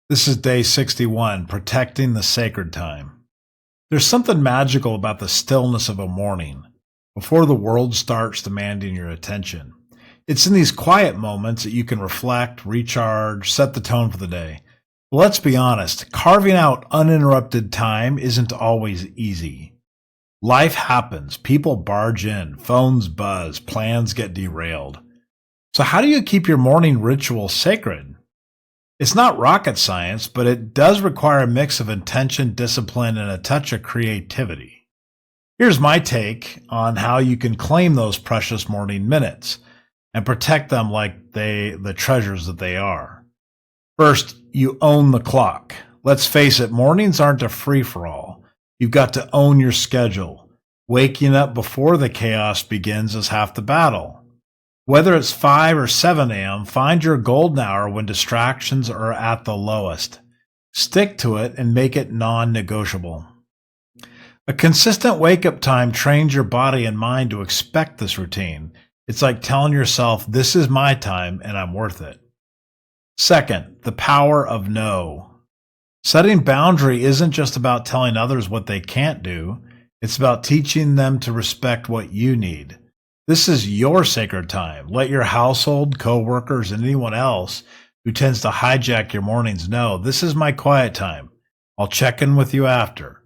This is day 61, protecting the sacred time. There's something magical about the stillness of a morning, before the world starts demanding your attention. It's in these quiet moments that you can reflect, recharge, set the tone for the day. But let's be honest, carving out uninterrupted time isn't always easy. Life happens, people barge in, phones buzz, plans get derailed. So how do you keep your morning ritual sacred? It's not rocket science, but it does require a mix of intention, discipline, and a touch of creativity. Here's my take on how you can claim those precious morning minutes and protect them like the treasures that they are. First, you own the clock. Let's face it, mornings aren't a free-for-all. You've got to own your schedule. Waking up before the chaos begins is half the battle. Whether it's 5 or 7 a.m., find your golden hour when distractions are at the lowest. Stick to it and make it non-negotiable. A consistent wake-up time trains your body and mind to expect this routine. It's like telling yourself, this is my time and I'm worth it. Second, the power of no. Setting boundary isn't just about telling others what they can't do. It's about teaching them to respect what you need. This is your sacred time. Let your household, coworkers, and anyone else who tends to hijack your mornings know, this is my quiet time. I'll check in with you after.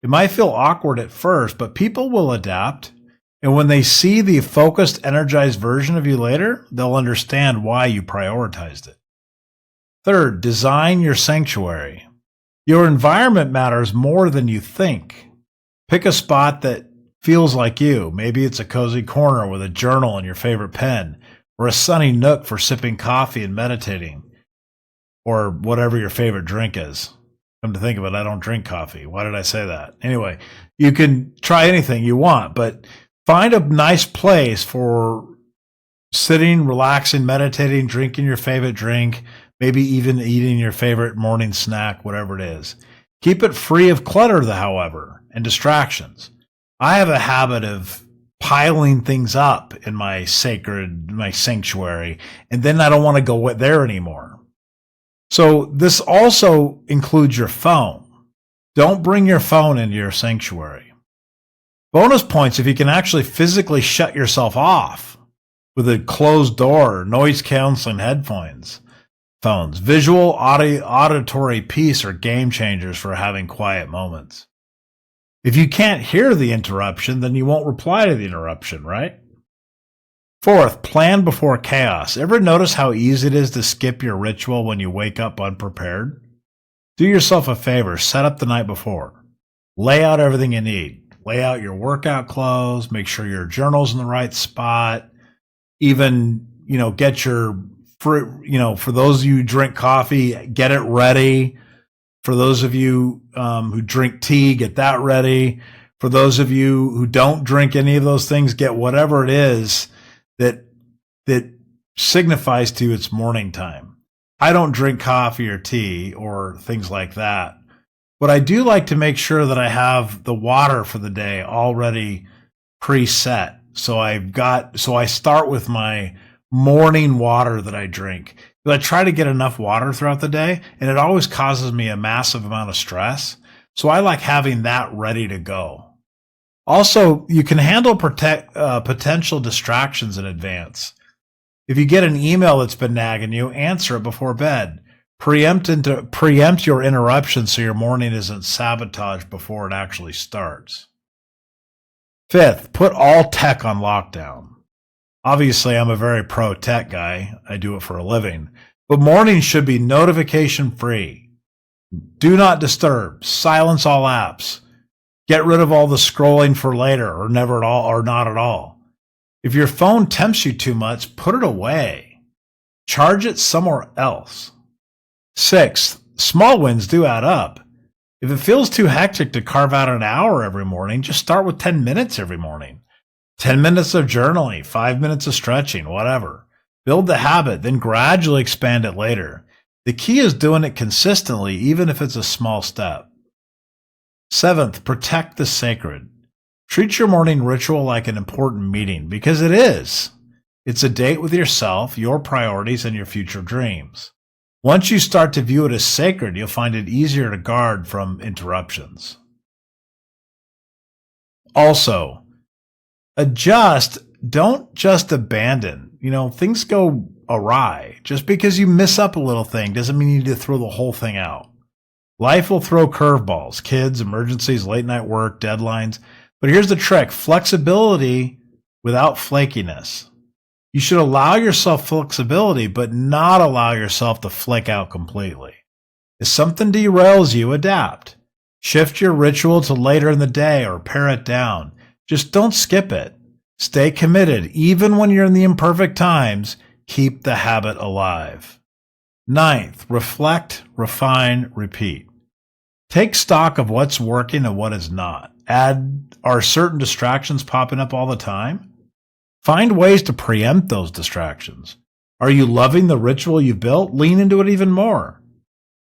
It might feel awkward at first, but people will adapt. And when they see the focused, energized version of you later, they'll understand why you prioritized it. Third, design your sanctuary. Your environment matters more than you think. Pick a spot that feels like you. Maybe it's a cozy corner with a journal and your favorite pen, or a sunny nook for sipping coffee and meditating, or whatever your favorite drink is. Come to think of it, I don't drink coffee. Why did I say that? Anyway, you can try anything you want, but find a nice place for sitting, relaxing, meditating, drinking your favorite drink, maybe even eating your favorite morning snack, whatever it is. Keep it free of clutter, however, and distractions. I have a habit of piling things up in my sanctuary, and then I don't want to go there anymore. So this also includes your phone. Don't bring your phone into your sanctuary. Bonus points if you can actually physically shut yourself off with a closed door, noise canceling headphones, phones. Visual, auditory peace are game changers for having quiet moments. If you can't hear the interruption, then you won't reply to the interruption, right? Fourth, plan before chaos. Ever notice how easy it is to skip your ritual when you wake up unprepared? Do yourself a favor, set up the night before. Lay out everything you need. Lay out your workout clothes, make sure your journal's in the right spot. Even, get your fruit, for those of you who drink coffee, get it ready. For those of you who drink tea, get that ready. For those of you who don't drink any of those things, get whatever it is that signifies to you it's morning time. I don't drink coffee or tea or things like that. But I do like to make sure that I have the water for the day already preset. So I start with my morning water that I drink. But I try to get enough water throughout the day, and it always causes me a massive amount of stress. So I like having that ready to go. Also, you can handle potential distractions in advance. If you get an email that's been nagging you, answer it before bed. Preempt your interruption so your morning isn't sabotaged before it actually starts. Fifth, put all tech on lockdown. Obviously, I'm a very pro-tech guy. I do it for a living. But mornings should be notification-free. Do not disturb. Silence all apps. Get rid of all the scrolling for later or never at all or not at all. If your phone tempts you too much, put it away. Charge it somewhere else. Sixth, small wins do add up. If it feels too hectic to carve out an hour every morning, just start with 10 minutes every morning. 10 minutes of journaling, 5 minutes of stretching, whatever. Build the habit, then gradually expand it later. The key is doing it consistently, even if it's a small step. Seventh, protect the sacred. Treat your morning ritual like an important meeting, because it is. It's a date with yourself, your priorities, and your future dreams. Once you start to view it as sacred, you'll find it easier to guard from interruptions. Also, adjust, don't just abandon. Things go awry. Just because you miss up a little thing doesn't mean you need to throw the whole thing out. Life will throw curveballs, kids, emergencies, late night work, deadlines. But here's the trick: flexibility without flakiness. You should allow yourself flexibility, but not allow yourself to flake out completely. If something derails you, adapt. Shift your ritual to later in the day or pare it down. Just don't skip it. Stay committed. Even when you're in the imperfect times, keep the habit alive. Ninth, reflect, refine, repeat. Take stock of what's working and what is not. Are certain distractions popping up all the time? Find ways to preempt those distractions. Are you loving the ritual you built? Lean into it even more.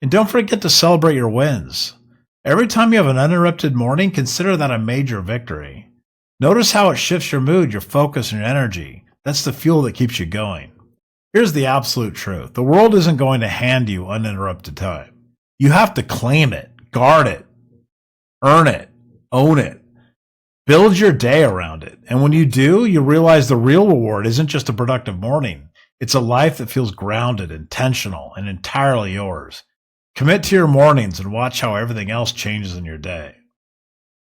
And don't forget to celebrate your wins. Every time you have an uninterrupted morning, consider that a major victory. Notice how it shifts your mood, your focus, and your energy. That's the fuel that keeps you going. Here's the absolute truth. The world isn't going to hand you uninterrupted time. You have to claim it, guard it, earn it, own it. Build your day around it. And when you do, you realize the real reward isn't just a productive morning. It's a life that feels grounded, intentional, and entirely yours. Commit to your mornings and watch how everything else changes in your day.